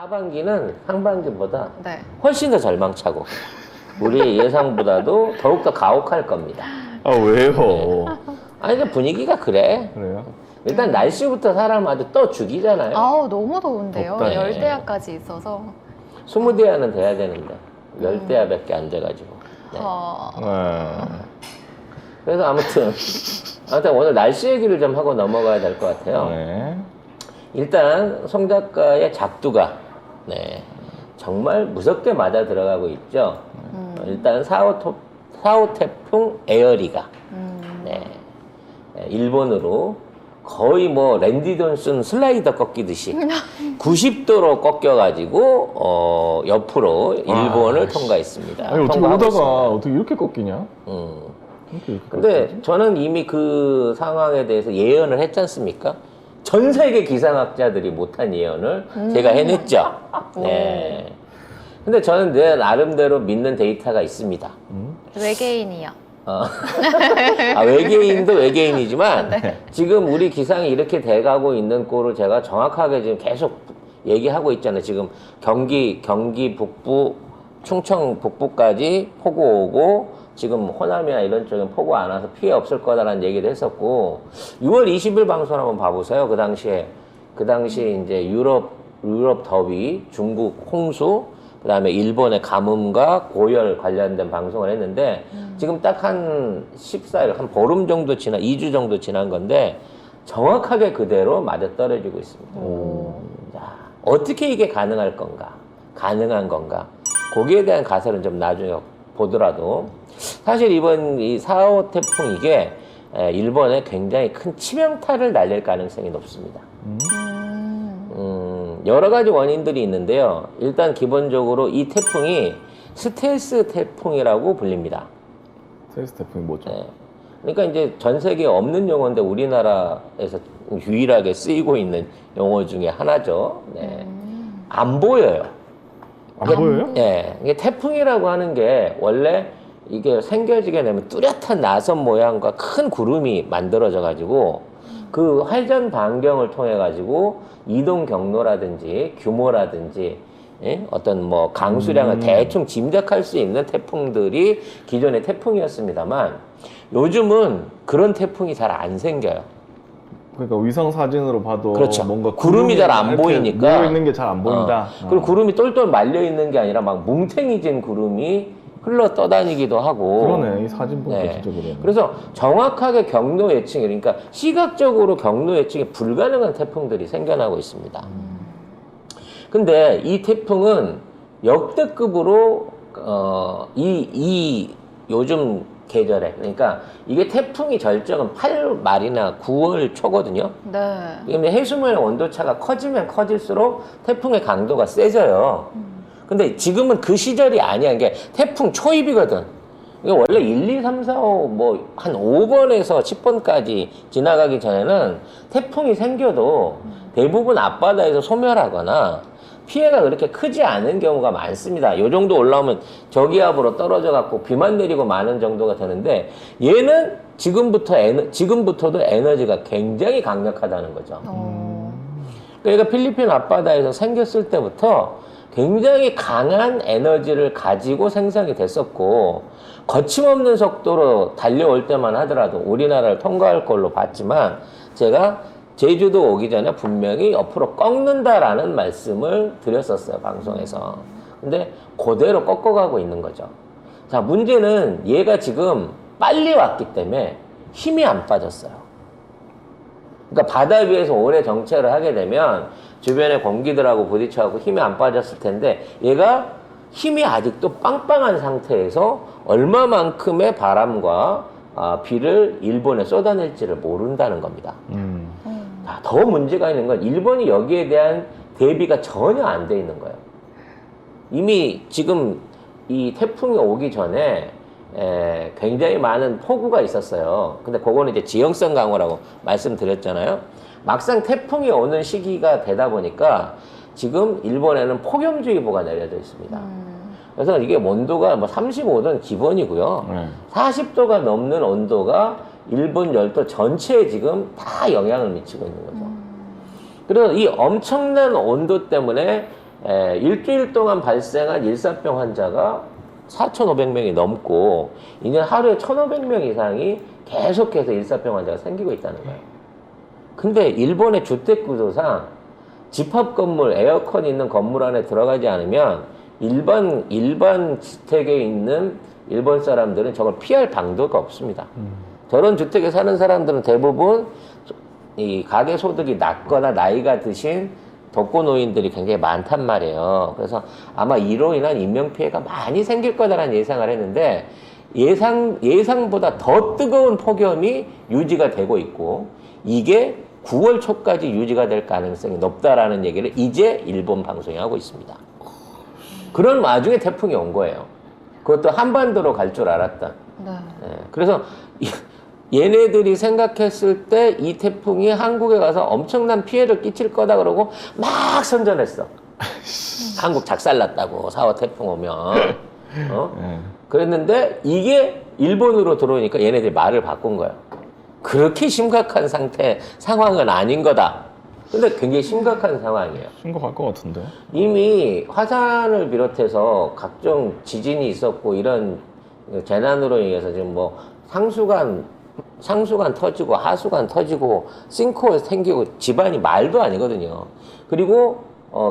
하반기는 상반기보다 네. 훨씬 더 절망차고 우리 예상보다도 더욱더 가혹할 겁니다. 아 왜요? 아니 근데 분위기가 그래. 그래요? 일단 날씨부터 사람 아주 떠 죽이잖아요. 아우 너무 더운데요. 덥다. 열대야까지 있어서. 20대야는 돼야 되는데 열대야밖에 안 돼가지고. 네. 어... 그래서 아무튼 오늘 날씨 얘기를 좀 하고 넘어가야 될 것 같아요. 네. 일단 송 작가의 작두가 정말 무섭게 맞아 들어가고 있죠. 일단 4호 태풍 에어리가 일본으로 거의 뭐 랜디 존슨 슬라이더 꺾이듯이 90도로 꺾여가지고 옆으로 일본을 통과했습니다. 아니 어떻게 통과하고 오다가 있습니다. 어떻게 이렇게 꺾이냐? 이렇게 근데 저는 이미 그 상황에 대해서 예언을 했지 않습니까? 전 세계 기상학자들이 못한 예언을 제가 해냈죠. 네. 근데 저는 내 나름대로 믿는 데이터가 있습니다. 외계인이요. 외계인도 외계인이지만 지금 우리 기상이 이렇게 돼가고 있는 꼴을 제가 정확하게 지금 계속 얘기하고 있잖아요. 지금 경기 북부, 충청 북부까지 폭우 오고 지금 호남이나 이런 쪽엔 폭우 안 와서 피해 없을 거다라는 얘기도 했었고 6월 20일 방송 한번 봐보세요. 그 당시에 이제 유럽 더위, 중국 홍수, 그 다음에 일본의 가뭄과 고열 관련된 방송을 했는데 지금 딱 한 14일, 한 보름 정도 2주 정도 지난 건데 정확하게 그대로 맞아떨어지고 있습니다. 자, 어떻게 이게 가능한 건가? 거기에 대한 가설은 좀 나중에 보더라도 사실 이번 이 4호 태풍 이게 일본에 굉장히 큰 치명타를 날릴 가능성이 높습니다. 여러 가지 원인들이 있는데요. 일단 기본적으로 이 태풍이 스텔스 태풍이라고 불립니다. 스텔스 태풍이 뭐죠? 네. 그러니까 이제 전 세계에 없는 용어인데 우리나라에서 유일하게 쓰이고 있는 용어 중에 하나죠. 네. 안 보여요. 안 보여요? 네. 이게 태풍이라고 하는 게 원래 이게 생겨지게 되면 뚜렷한 나선 모양과 큰 구름이 만들어져 가지고 그 회전 반경을 통해 가지고 이동 경로라든지 규모라든지 어떤 뭐 강수량을 대충 짐작할 수 있는 태풍들이 기존의 태풍이었습니다만 요즘은 그런 태풍이 잘 안 생겨요. 그러니까 위성 사진으로 봐도 그렇죠. 뭔가 구름이 잘 안 보이니까 모여 있는 게 잘 안 보인다. 그리고 구름이 똘똘 말려 있는 게 아니라 막 뭉탱이진 구름이 흘러 떠다니기도 하고. 그러네. 이 사진 보니까 진짜 그러네. 그래서 정확하게 경로 예측이, 그러니까 시각적으로 경로 예측이 불가능한 태풍들이 생겨나고 있습니다. 근데 이 태풍은 역대급으로 이 요즘 계절에, 그러니까 이게 태풍이 절정은 8월 말이나 9월 초거든요. 네. 근데 해수면의 온도차가 커지면 커질수록 태풍의 강도가 세져요. 근데 지금은 그 시절이 아니야. 이게 태풍 초입이거든. 이게 원래 1, 2, 3, 4, 5, 뭐, 한 5번에서 10번까지 지나가기 전에는 태풍이 생겨도 대부분 앞바다에서 소멸하거나 피해가 그렇게 크지 않은 경우가 많습니다. 요 정도 올라오면 저기압으로 떨어져 갖고 비만 내리고 마는 정도가 되는데 얘는 지금부터도 에너지가 굉장히 강력하다는 거죠. 그러니까 필리핀 앞바다에서 생겼을 때부터 굉장히 강한 에너지를 가지고 생성이 됐었고 거침없는 속도로 달려올 때만 하더라도 우리나라를 통과할 걸로 봤지만 제가 제주도 오기 전에 분명히 옆으로 꺾는다라는 말씀을 드렸었어요, 방송에서. 근데 그대로 꺾어가고 있는 거죠. 자, 문제는 얘가 지금 빨리 왔기 때문에 힘이 안 빠졌어요. 그러니까 바다 위에서 오래 정체를 하게 되면 주변의 공기들하고 부딪혀갖고 힘이 안 빠졌을 텐데 얘가 힘이 아직도 빵빵한 상태에서 얼마만큼의 바람과 비를 일본에 쏟아낼지를 모른다는 겁니다. 자, 더 문제가 있는 건 일본이 여기에 대한 대비가 전혀 안 돼 있는 거예요. 이미 지금 이 태풍이 오기 전에 굉장히 많은 폭우가 있었어요. 근데 그거는 이제 지형성 강우라고 말씀드렸잖아요. 막상 태풍이 오는 시기가 되다 보니까 지금 일본에는 폭염주의보가 내려져 있습니다. 그래서 이게 온도가 뭐 35도는 기본이고요. 40도가 넘는 온도가 일본 열도 전체에 지금 다 영향을 미치고 있는 거죠. 그래서 이 엄청난 온도 때문에 일주일 동안 발생한 일사병 환자가 4,500명이 넘고 이제 하루에 1,500명 이상이 계속해서 일사병 환자가 생기고 있다는 거예요. 근데 일본의 주택 구조상 집합 건물, 에어컨 있는 건물 안에 들어가지 않으면 일반 주택에 있는 일본 사람들은 저걸 피할 방도가 없습니다. 저런 주택에 사는 사람들은 대부분 이 가계 소득이 낮거나 나이가 드신 독거노인들이 굉장히 많단 말이에요. 그래서 아마 이로 인한 인명피해가 많이 생길 거다라는 예상을 했는데 예상보다 더 뜨거운 폭염이 유지가 되고 있고 이게 9월 초까지 유지가 될 가능성이 높다라는 얘기를 이제 일본 방송이 하고 있습니다. 그런 와중에 태풍이 온 거예요. 그것도 한반도로 갈 줄 알았다. 네. 그래서 얘네들이 생각했을 때 이 태풍이 한국에 가서 엄청난 피해를 끼칠 거다 그러고 막 선전했어. 한국 작살났다고 4호 태풍 오면. 그랬는데 이게 일본으로 들어오니까 얘네들이 말을 바꾼 거예요. 그렇게 심각한 상황은 아닌 거다. 근데 굉장히 심각한 상황이에요. 심각할 것 같은데. 이미 화산을 비롯해서 각종 지진이 있었고 이런 재난으로 인해서 지금 뭐 상수관 터지고 하수관 터지고 싱크홀 생기고 집안이 말도 아니거든요. 그리고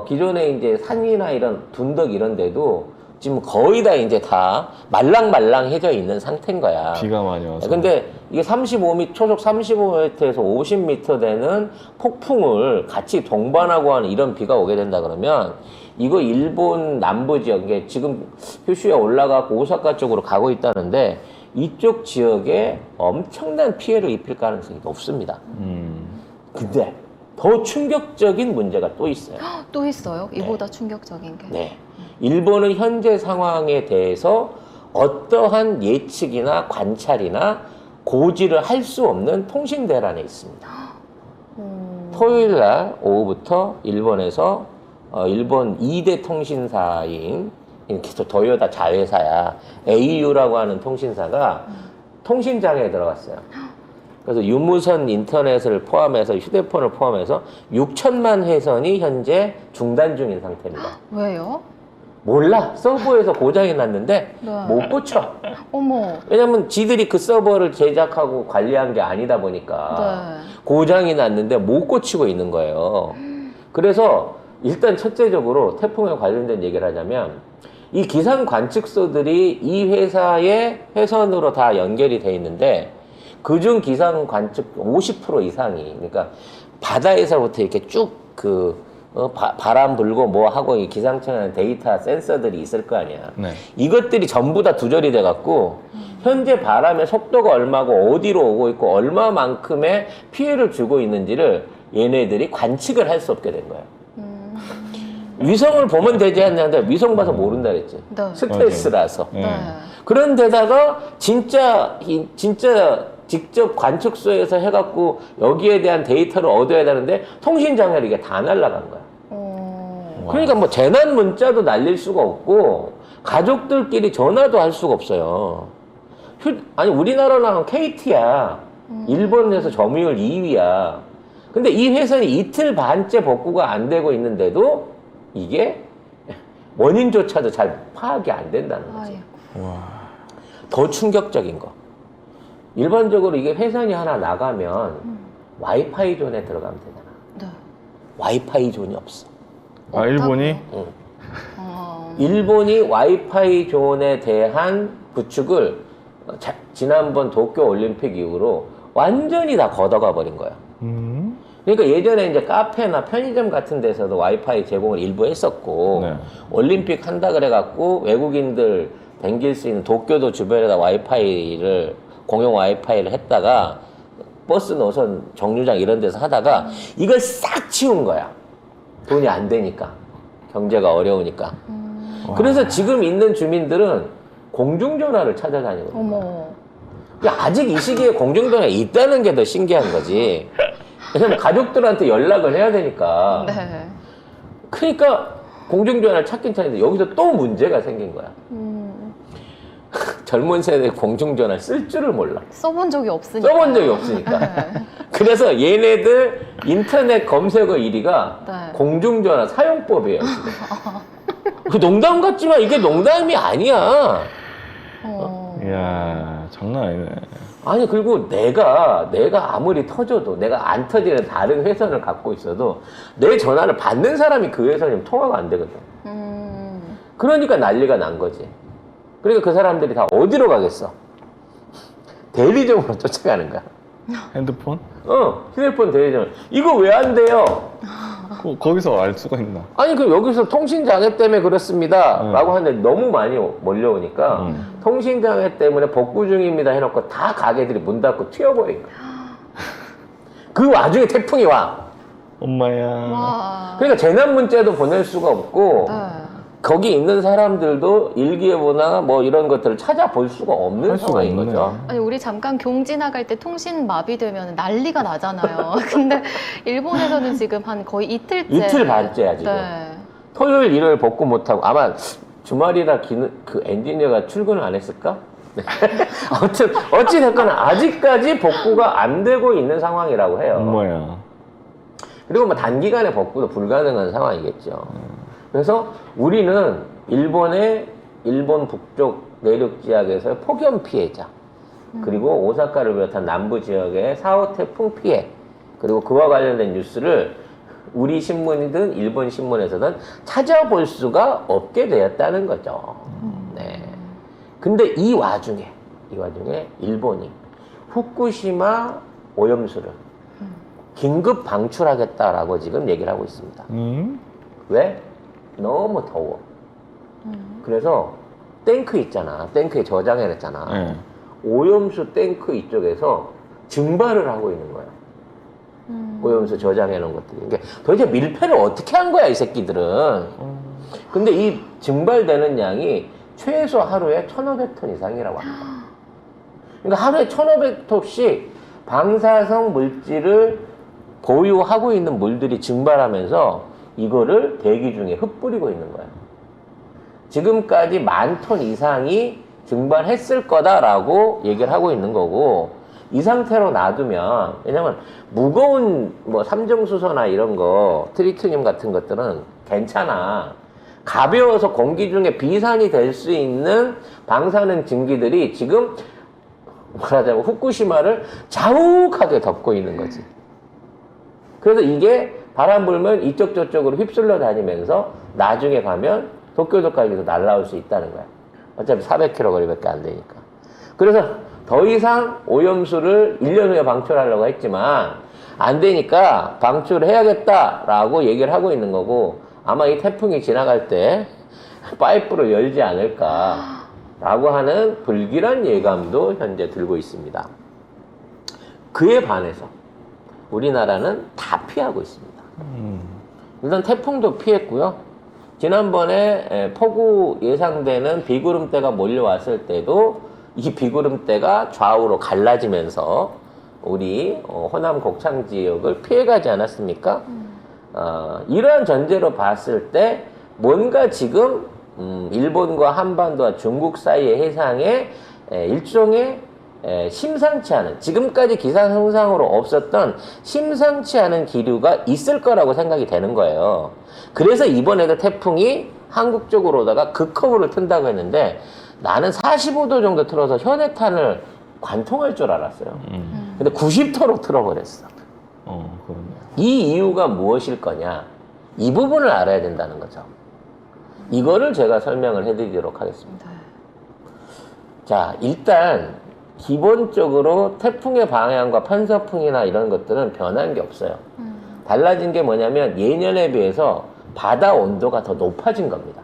기존에 이제 산이나 이런 둔덕 이런 데도 지금 거의 다 이제 다 말랑말랑해져 있는 상태인 거야. 비가 많이 와서. 근데 이게 35m, 초속 35m에서 50m 되는 폭풍을 같이 동반하고 하는 이런 비가 오게 된다 그러면 이거 일본 남부 지역에 지금 큐슈에 올라가고 오사카 쪽으로 가고 있다는데 이쪽 지역에 엄청난 피해를 입힐 가능성이 높습니다. 근데 더 충격적인 문제가 또 있어요. 또 있어요? 이보다 충격적인 게. 네. 일본은 현재 상황에 대해서 어떠한 예측이나 관찰이나 고지를 할 수 없는 통신 대란에 있습니다. 토요일 날 오후부터 일본에서 일본 2대 통신사인 도요타 자회사야 AU라고 하는 통신사가 통신장애에 들어갔어요. 그래서 유무선 인터넷을 포함해서 휴대폰을 포함해서 6천만 회선이 현재 중단 중인 상태입니다. 왜요? 몰라. 서버에서 고장이 났는데 네. 못 고쳐. 어머. 왜냐면 지들이 그 서버를 제작하고 관리한 게 아니다 보니까 네. 고장이 났는데 못 고치고 있는 거예요. 그래서 일단 첫째적으로 태풍에 관련된 얘기를 하자면 이 기상 관측소들이 이 회사의 회선으로 다 연결이 돼 있는데 그중 기상 관측 50% 이상이 그러니까 바다에서부터 이렇게 쭉 바람 불고 뭐 하고 이 기상청에 데이터 센서들이 있을 거 아니야. 네. 이것들이 전부 다 두절이 돼 갖고 현재 바람의 속도가 얼마고 어디로 오고 있고 얼마만큼의 피해를 주고 있는지를 얘네들이 관측을 할 수 없게 된 거예요. 위성을 보면 되지 않는데 위성 봐서 모른다 그랬지. 네. 스트레스라서. 네. 네. 그런데다가 진짜 직접 관측소에서 해갖고 여기에 대한 데이터를 얻어야 되는데 통신 장애로 이게 다 날아간 거야. 그러니까 뭐 재난 문자도 날릴 수가 없고 가족들끼리 전화도 할 수가 없어요. 아니 우리나라는 KT야. 일본에서 점유율 2위야. 근데 이 회선이 이틀 반째 복구가 안 되고 있는데도 이게 원인조차도 잘 파악이 안 된다는 거지. 와. 더 충격적인 거. 일반적으로 이게 회선이 하나 나가면 와이파이 존에 들어가면 되잖아. 네. 와이파이 존이 없어. 아, 일본이? 응. 어. 일본이 와이파이 존에 대한 구축을 지난번 도쿄 올림픽 이후로 완전히 다 걷어가 버린 거야. 그러니까 예전에 이제 카페나 편의점 같은 데서도 와이파이 제공을 일부 했었고, 네. 올림픽 한다 그래갖고 외국인들 댕길 수 있는 도쿄도 주변에다 공용 와이파이를 했다가 버스 노선 정류장 이런 데서 하다가 이걸 싹 치운 거야. 돈이 안 되니까. 경제가 어려우니까. 그래서 지금 있는 주민들은 공중전화를 찾아다니거든요. 어머. 아직 이 시기에 공중전화가 있다는 게 더 신기한 거지. 왜냐면 가족들한테 연락을 해야 되니까. 네. 그러니까 공중전화를 찾긴 찾는데 여기서 또 문제가 생긴 거야. 젊은 세대 공중전화를 쓸 줄을 몰라. 써본 적이 없으니까. 써본 적이 없으니까. 그래서 얘네들 인터넷 검색어 1위가 네. 공중전화 사용법이에요. 지금. 그 농담 같지만 이게 농담이 아니야. 이야, 장난 아니네. 아니 그리고 내가 아무리 터져도 내가 안 터지는 다른 회선을 갖고 있어도 내 전화를 받는 사람이 그 회선이면 통화가 안 되거든. 그러니까 난리가 난 거지. 그러니까 그 사람들이 다 어디로 가겠어? 대리점으로 쫓아가는 거야. 핸드폰? 휴대폰 대리점. 이거 왜 안 돼요? 거기서 알 수가 있나? 아니 그 여기서 통신장애 때문에 그렇습니다 라고 하는데 너무 많이 몰려오니까 통신장애 때문에 복구 중입니다 해놓고 다 가게들이 문 닫고 튀어버린 거야. 그 와중에 태풍이 와. 엄마야. 와. 그러니까 재난 문자도 보낼 수가 없고 네. 거기 있는 사람들도 일기예보나 뭐 이런 것들을 찾아볼 수가 없는 할 수가 상황인 없네. 거죠. 아니 우리 잠깐 경지 나갈 때 통신 마비되면 난리가 나잖아요. 근데 일본에서는 지금 한 거의 이틀째. 이틀 반째야 지금. 네. 토요일 일요일 복구 못하고 아마 주말이라 그 엔지니어가 출근을 안 했을까? 네. 아무튼 어찌됐거나 아직까지 복구가 안 되고 있는 상황이라고 해요. 엄마야. 그리고 뭐 단기간에 복구도 불가능한 상황이겠죠. 그래서 우리는 일본 북쪽 내륙 지역에서의 폭염 피해자, 그리고 오사카를 비롯한 남부 지역의 4호 태풍 피해, 그리고 그와 관련된 뉴스를 우리 신문이든 일본 신문에서는 찾아볼 수가 없게 되었다는 거죠. 네. 근데 이 와중에 일본이 후쿠시마 오염수를 긴급 방출하겠다라고 지금 얘기를 하고 있습니다. 왜? 너무 더워. 그래서 탱크 있잖아. 탱크에 저장해놨잖아. 네. 오염수 탱크 이쪽에서 증발을 하고 있는 거야. 오염수 저장해놓은 것들이. 그러니까 도대체 밀폐를 어떻게 한 거야, 이 새끼들은. 근데 이 증발되는 양이 최소 하루에 1,500톤 이상이라고 합니다. 그러니까 하루에 1,500톤씩 방사성 물질을 보유하고 있는 물들이 증발하면서 이거를 대기 중에 흩뿌리고 있는 거야. 지금까지 10,000톤 이상이 증발했을 거다라고 얘기를 하고 있는 거고, 이 상태로 놔두면, 왜냐면 무거운 뭐 삼중수소나 이런 거, 트리티늄 같은 것들은 괜찮아. 가벼워서 공기 중에 비산이 될 수 있는 방사능 증기들이 지금 말하자면 후쿠시마를 자욱하게 덮고 있는 거지. 그래서 이게 바람 불면 이쪽 저쪽으로 휩쓸려 다니면서 나중에 가면 도쿄도까지도 날아올 수 있다는 거야. 어차피 400km 거리밖에 안 되니까. 그래서 더 이상 오염수를 1년 후에 방출하려고 했지만 안 되니까 방출해야겠다라고 얘기를 하고 있는 거고, 아마 이 태풍이 지나갈 때 파이프를 열지 않을까라고 하는 불길한 예감도 현재 들고 있습니다. 그에 반해서 우리나라는 다 피하고 있습니다. 일단 태풍도 피했고요. 지난번에 폭우 예상되는 비구름대가 몰려왔을 때도 이 비구름대가 좌우로 갈라지면서 우리 호남 곡창 지역을 피해가지 않았습니까? 이러한 전제로 봤을 때 뭔가 지금 일본과 한반도와 중국 사이의 해상에 일종의 심상치 않은, 지금까지 기상 현상으로 없었던 심상치 않은 기류가 있을 거라고 생각이 되는 거예요. 그래서 이번에도 태풍이 한국 쪽으로 오다가 극커브를 튼다고 했는데, 나는 45도 정도 틀어서 현해탄을 관통할 줄 알았어요. 근데 90도로 틀어버렸어. 그렇네. 이 이유가 무엇일 거냐, 이 부분을 알아야 된다는 거죠. 이거를 제가 설명을 해드리도록 하겠습니다. 자, 일단 기본적으로 태풍의 방향과 편서풍이나 이런 것들은 변한 게 없어요. 달라진 게 뭐냐면 예년에 비해서 바다 온도가 더 높아진 겁니다.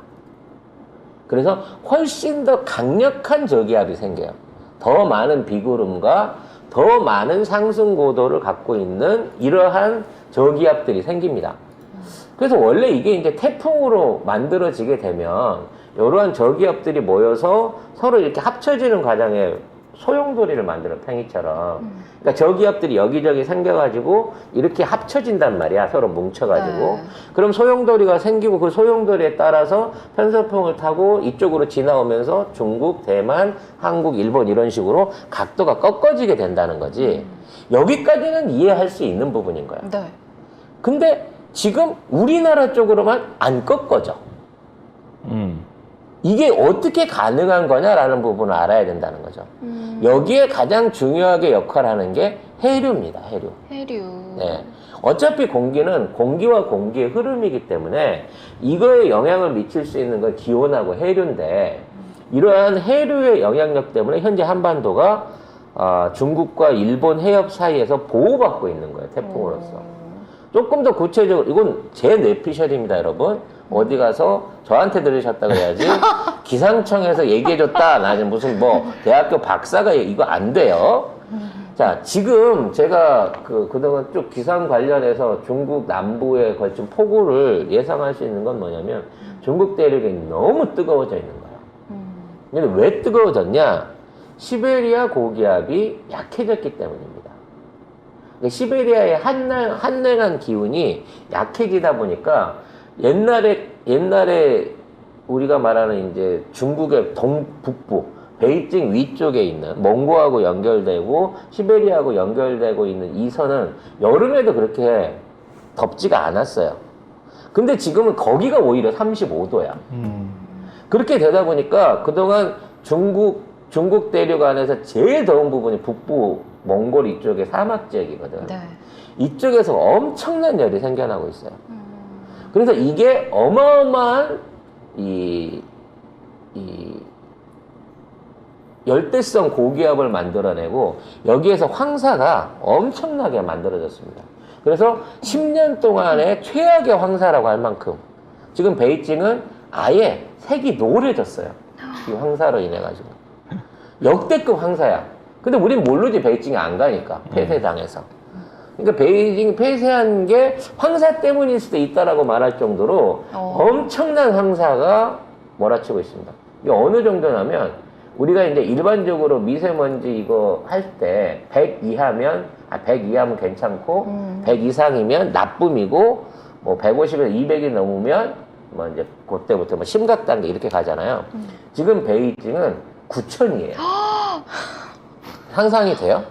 그래서 훨씬 더 강력한 저기압이 생겨요. 더 많은 비구름과 더 많은 상승 고도를 갖고 있는 이러한 저기압들이 생깁니다. 그래서 원래 이게 이제 태풍으로 만들어지게 되면 이러한 저기압들이 모여서 서로 이렇게 합쳐지는 과정에 소용돌이를 만들어 팽이처럼. 그러니까 저기압들이 여기저기 생겨가지고 이렇게 합쳐진단 말이야. 서로 뭉쳐가지고. 네. 그럼 소용돌이가 생기고 그 소용돌이에 따라서 편서풍을 타고 이쪽으로 지나오면서 중국, 대만, 한국, 일본 이런 식으로 각도가 꺾어지게 된다는 거지. 여기까지는 이해할 수 있는 부분인 거야. 네. 근데 지금 우리나라 쪽으로만 안 꺾어져. 이게 어떻게 가능한 거냐라는 부분을 알아야 된다는 거죠. 여기에 가장 중요하게 역할하는 게 해류입니다. 해류. 해류. 네. 어차피 공기는 공기와 공기의 흐름이기 때문에 이거에 영향을 미칠 수 있는 건 기온하고 해류인데 이러한 해류의 영향력 때문에 현재 한반도가 중국과 일본 해협 사이에서 보호받고 있는 거예요. 태풍으로서. 조금 더 구체적으로 이건 제 뇌피셜입니다, 여러분. 어디 가서 저한테 들으셨다 그래야지 기상청에서 얘기해줬다. 나는 무슨 뭐 대학교 박사가 이거 안 돼요. 자, 지금 제가 그동안 쭉 기상 관련해서 중국 남부에 걸친 폭우를 예상할 수 있는 건 뭐냐면 중국 대륙이 너무 뜨거워져 있는 거야. 근데 왜 뜨거워졌냐? 시베리아 고기압이 약해졌기 때문입니다. 시베리아의 한랭한 기운이 약해지다 보니까 옛날에 우리가 말하는 이제 중국의 북부, 베이징 위쪽에 있는 몽고하고 연결되고 시베리아하고 연결되고 있는 이 선은 여름에도 그렇게 덥지가 않았어요. 근데 지금은 거기가 오히려 35도야. 그렇게 되다 보니까 그동안 중국 대륙 안에서 제일 더운 부분이 북부 몽골 이쪽의 사막 지역이거든. 네. 이쪽에서 엄청난 열이 생겨나고 있어요. 그래서 이게 어마어마한 이 열대성 고기압을 만들어내고 여기에서 황사가 엄청나게 만들어졌습니다. 그래서 10년 동안의 최악의 황사라고 할 만큼 지금 베이징은 아예 색이 노래졌어요. 이 황사로 인해 가지고 역대급 황사야. 근데 우린 모르지. 베이징에 안 가니까 폐쇄당해서. 그러니까 베이징 폐쇄한 게 황사 때문일 수도 있다라고 말할 정도로 엄청난 황사가 몰아치고 있습니다. 이게 어느 정도냐면 우리가 이제 일반적으로 미세먼지 이거 할 때 100 이하면 100 이하면 괜찮고 100 이상이면 나쁨이고 뭐 150에서 200이 넘으면 뭐 이제 그때부터 뭐 심각 단계 이렇게 가잖아요. 지금 베이징은 9,000이에요. 상상이 돼요?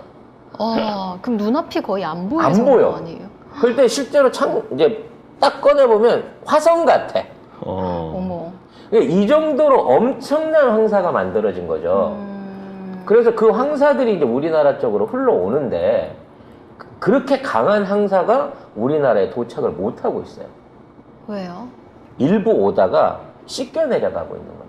그럼 눈앞이 거의 안 보이는 안 보여. 거 아니에요? 그럴 때 실제로 이제 딱 꺼내보면 화성 같아. 어머. 이 정도로 엄청난 황사가 만들어진 거죠. 그래서 그 황사들이 이제 우리나라 쪽으로 흘러오는데 그렇게 강한 황사가 우리나라에 도착을 못하고 있어요. 왜요? 일부 오다가 씻겨 내려가고 있는 거죠.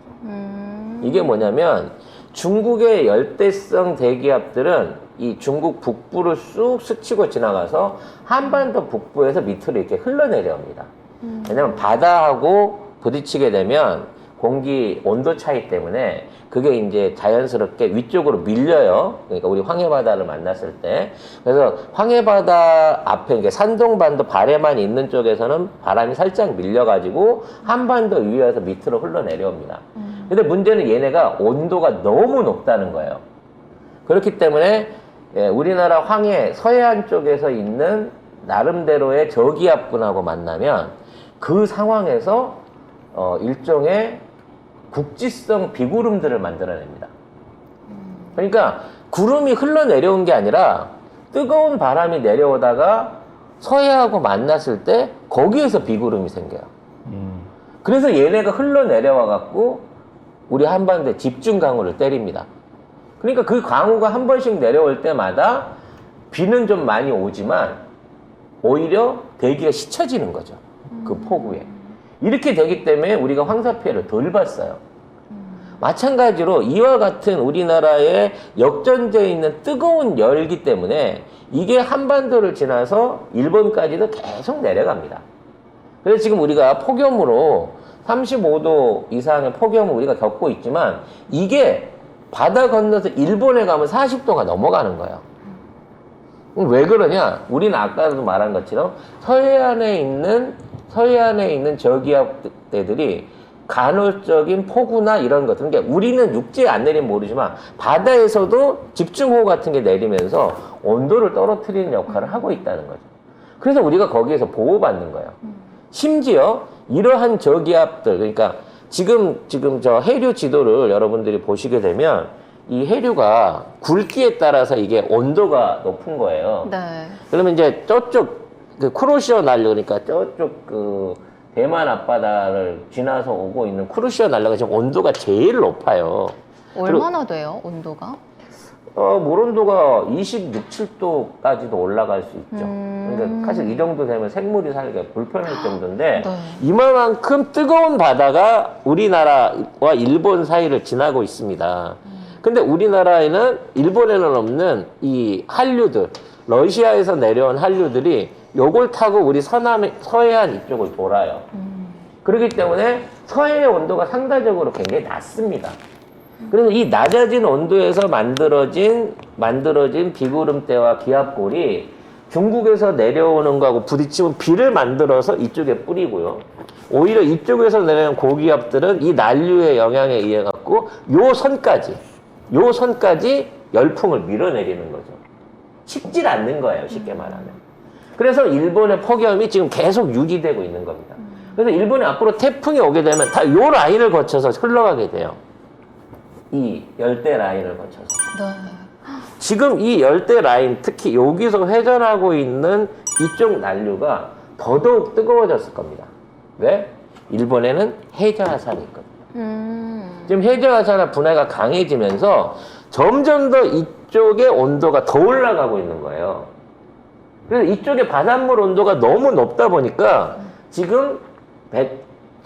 이게 뭐냐면 중국의 열대성 대기압들은 이 중국 북부를 쑥 스치고 지나가서 한반도 북부에서 밑으로 이렇게 흘러내려옵니다. 왜냐면 바다하고 부딪히게 되면 공기 온도 차이 때문에 그게 이제 자연스럽게 위쪽으로 밀려요. 그러니까 우리 황해바다를 만났을 때. 그래서 황해바다 앞에, 그러니까 산동반도 발에만 있는 쪽에서는 바람이 살짝 밀려가지고 한반도 위에서 밑으로 흘러내려옵니다. 근데 문제는 얘네가 온도가 너무 높다는 거예요. 그렇기 때문에 우리나라 황해 서해안 쪽에서 있는 나름대로의 저기압군하고 만나면 그 상황에서 일종의 국지성 비구름들을 만들어냅니다. 그러니까 구름이 흘러내려온 게 아니라 뜨거운 바람이 내려오다가 서해하고 만났을 때 거기에서 비구름이 생겨요. 그래서 얘네가 흘러내려와 갖고 우리 한반도에 집중 강우를 때립니다. 그러니까 그 강우가 한 번씩 내려올 때마다 비는 좀 많이 오지만 오히려 대기가 씻혀지는 거죠. 그 폭우에. 이렇게 되기 때문에 우리가 황사 피해를 덜 봤어요. 마찬가지로 이와 같은 우리나라에 역전되어 있는 뜨거운 열기 때문에 이게 한반도를 지나서 일본까지도 계속 내려갑니다. 그래서 지금 우리가 폭염으로 35도 이상의 폭염을 우리가 겪고 있지만 이게 바다 건너서 일본에 가면 40도가 넘어가는 거예요. 왜 그러냐? 우리는 아까도 말한 것처럼 서해안에 있는 저기압대들이 간헐적인 폭우나 이런 것들, 그러니까 우리는 육지에 안 내리면 모르지만 바다에서도 집중호우 같은 게 내리면서 온도를 떨어뜨리는 역할을 하고 있다는 거죠. 그래서 우리가 거기에서 보호받는 거예요. 심지어 이러한 저기압들, 그러니까 지금 저 해류 지도를 여러분들이 보시게 되면 이 해류가 굵기에 따라서 이게 온도가 높은 거예요. 네. 그러면 이제 저쪽 그 쿠로시오 난류, 그러니까 저쪽 그 대만 앞바다를 지나서 오고 있는 쿠로시오 난류가 지금 온도가 제일 높아요. 얼마나 돼요, 온도가? 물 온도가 26, 7도까지도 올라갈 수 있죠. 그러니까 사실 이 정도 되면 생물이 살기가 불편할 정도인데 네. 이만큼 뜨거운 바다가 우리나라와 일본 사이를 지나고 있습니다. 근데 우리나라에는 일본에는 없는 이 한류들, 러시아에서 내려온 한류들이 요걸 타고 우리 서해안 이쪽을 돌아요. 그렇기 때문에 서해의 온도가 상대적으로 굉장히 낮습니다. 그래서 이 낮아진 온도에서 만들어진 비구름대와 기압골이 중국에서 내려오는 거하고 부딪히면 비를 만들어서 이쪽에 뿌리고요. 오히려 이쪽에서 내려오는 고기압들은 이 난류의 영향에 의해 갖고 요 선까지 열풍을 밀어내리는 거죠. 식질 않는 거예요, 쉽게 말하면. 그래서 일본의 폭염이 지금 계속 유지되고 있는 겁니다. 그래서 일본이 앞으로 태풍이 오게 되면 다 요 라인을 거쳐서 흘러가게 돼요. 이 열대 라인을 거쳐서. 네. 지금 이 열대 라인, 특히 여기서 회전하고 있는 이쪽 난류가 더더욱 뜨거워졌을 겁니다. 왜? 일본에는 해저하산이 있거든요. 지금 해저하산의 분해가 강해지면서 점점 더 이쪽의 온도가 더 올라가고 있는 거예요. 그래서 이쪽에 바닷물 온도가 너무 높다 보니까 지금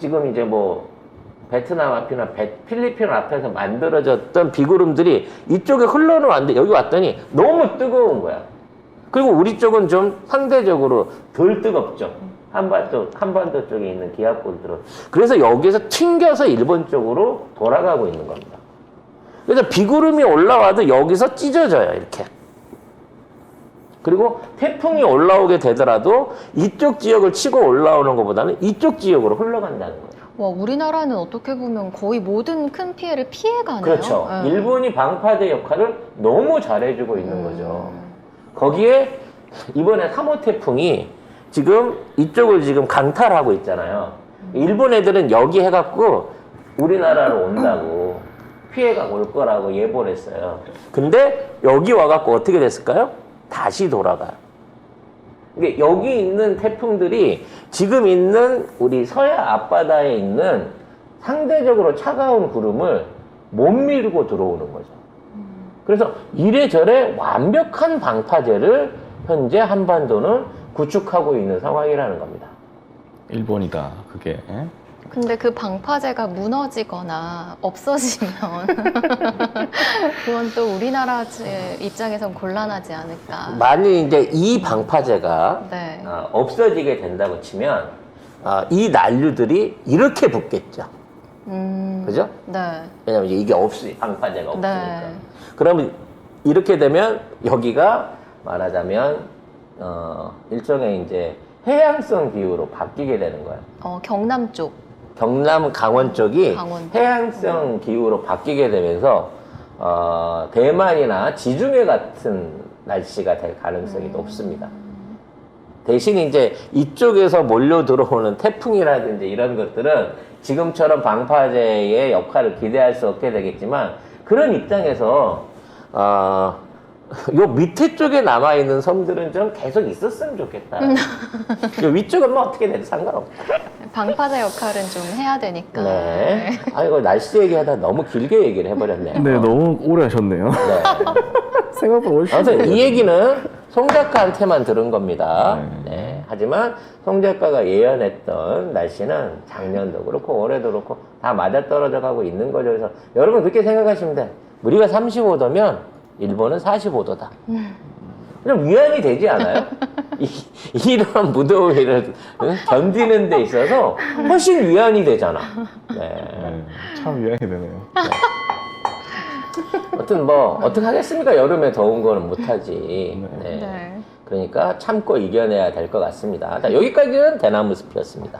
이제 뭐 베트남 앞이나 필리핀 앞에서 만들어졌던 비구름들이 이쪽에 흘러나왔는데 여기 왔더니 너무 뜨거운 거야. 그리고 우리 쪽은 좀 상대적으로 덜 뜨겁죠. 한반도 쪽에 있는 기압골들은. 그래서 여기에서 튕겨서 일본 쪽으로 돌아가고 있는 겁니다. 그래서 비구름이 올라와도 여기서 찢어져요, 이렇게. 그리고 태풍이 올라오게 되더라도 이쪽 지역을 치고 올라오는 것보다는 이쪽 지역으로 흘러간다는 거예요. 와, 우리나라는 어떻게 보면 거의 모든 큰 피해를 피해가네요. 그렇죠. 네. 일본이 방파제 역할을 너무 잘해주고 있는 거죠. 거기에 이번에 3호 태풍이 지금 이쪽을 지금 강탈하고 있잖아요. 일본 애들은 여기 해갖고 우리나라로 온다고 피해가 올 거라고 예보를 했어요. 근데 여기 와갖고 어떻게 됐을까요? 다시 돌아가요. 이게 여기 있는 태풍들이 지금 있는 우리 서해 앞바다에 있는 상대적으로 차가운 구름을 못 밀고 들어오는 거죠. 그래서 이래저래 완벽한 방파제를 현재 한반도는 구축하고 있는 상황이라는 겁니다. 일본이다, 그게. 근데 그 방파제가 무너지거나 없어지면 그건 또 우리나라 입장에선 곤란하지 않을까. 만약 이제 이 방파제가 네. 없어지게 된다고 치면 이 난류들이 이렇게 붙겠죠. 그죠? 네. 왜냐면 이게 방파제가 없으니까. 네. 그러면 이렇게 되면 여기가 말하자면 일종의 이제 해양성 기후로 바뀌게 되는 거예요. 경남 쪽. 경남 강원 쪽이 강원. 해양성 기후로 바뀌게 되면서 대만이나 지중해 같은 날씨가 될 가능성이 높습니다. 대신 이제 이쪽에서 몰려 들어오는 태풍이라든지 이런 것들은 지금처럼 방파제의 역할을 기대할 수 없게 되겠지만 그런 입장에서 요 밑에 쪽에 남아있는 섬들은 좀 계속 있었으면 좋겠다. 요 위쪽은 뭐 어떻게 돼도 상관없다. 방파제 역할은 좀 해야 되니까. 네. 이거 날씨 얘기하다 너무 길게 얘기를 해버렸네요. 네, 너무 오래 하셨네요. 네. 생각보다 훨씬. 아무튼 이 얘기는 송 작가한테만 들은 겁니다. 네. 네. 하지만 송 작가가 예언했던 날씨는 작년도 그렇고 올해도 그렇고 다 맞아떨어져 가고 있는 거죠. 그래서 여러분 그렇게 생각하시면 돼. 우리가 35도면 일본은 45도다. 좀 위안이 되지 않아요? 이런 무더위를 견디는 데 있어서 훨씬 위안이 되잖아. 네. 네, 참 위안이 되네요. 아무튼 뭐 어떻게 하겠습니까? 여름에 더운 거는 못하지. 네. 네. 그러니까 참고 이겨내야 될 것 같습니다. 자, 여기까지는 대나무 숲이었습니다.